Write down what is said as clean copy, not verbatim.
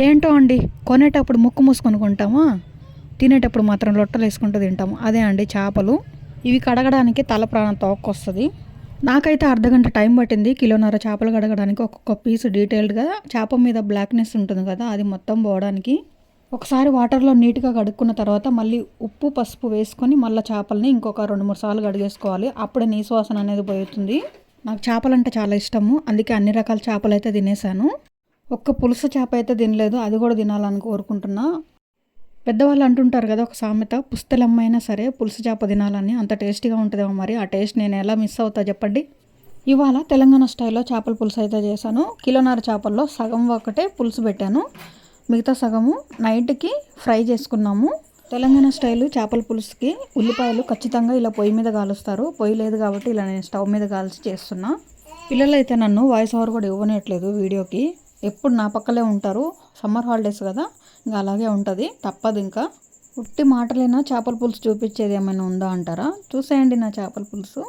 ఏంటో అండి, కొనేటప్పుడు ముక్కు మూసుకొని కొంటామా, తినేటప్పుడు మాత్రం లొట్టలు వేసుకుంటూ తింటాము. అదే అండి చేపలు. ఇవి కడగడానికి తల ప్రాణం తోక్కొస్తుంది. నాకైతే అర్ధగంట టైం పట్టింది కిలోన్నర చేపలు కడగడానికి. ఒక్కొక్క పీసు డీటెయిల్డ్గా చేప మీద బ్లాక్నెస్ ఉంటుంది కదా, అది మొత్తం పోవడానికి. ఒకసారి వాటర్లో నీట్గా కడుక్కున్న తర్వాత మళ్ళీ ఉప్పు పసుపు వేసుకొని మళ్ళీ చేపల్ని ఇంకొక 2-3 సార్లు కడిగేసుకోవాలి. అప్పుడే నీసు వాసన అనేది పోతుంది. నాకు చేపలు అంటే చాలా ఇష్టము, అందుకే అన్ని రకాల చేపలు అయితే తినేసాను. ఒక్క పులుసు చేప అయితే తినలేదు, అది కూడా తినాలని కోరుకుంటున్నా. పెద్దవాళ్ళు అంటుంటారు కదా ఒక సామెత, పుస్తెలమ్మైనా సరే పులుసు చేప తినాలని. అంత టేస్టీగా ఉంటుందేమో మరి. ఆ టేస్ట్ నేను ఎలా మిస్ అవుతా చెప్పండి. ఇవాళ తెలంగాణ స్టైల్లో చేపల పులుసు అయితే చేశాను. కిలోన్నర చేపల్లో సగం ఒకటే పులుసు పెట్టాను, మిగతా సగము నైట్కి ఫ్రై చేసుకున్నాము. తెలంగాణ స్టైలు చేపల పులుసుకి ఉల్లిపాయలు ఖచ్చితంగా ఇలా పొయ్యి మీద కాలుస్తారు. పొయ్యి లేదు కాబట్టి ఇలా నేను స్టవ్ మీద కాల్చి చేస్తున్నా. పిల్లలు అయితే నన్ను వాయిస్ ఓవర్ కూడా ఇవ్వనట్లేదు వీడియోకి. ఎప్పుడు నా పక్కలే ఉంటారు. సమ్మర్ హాలిడేస్ కదా, ఇంకా అలాగే ఉంటుంది, తప్పదు. ఇంకా ఉట్టి మాటలైనా చేపల పులుసు చూపించేది ఏమైనా ఉందా అంటారా? చూసేయండి నా చేపల పులుసు.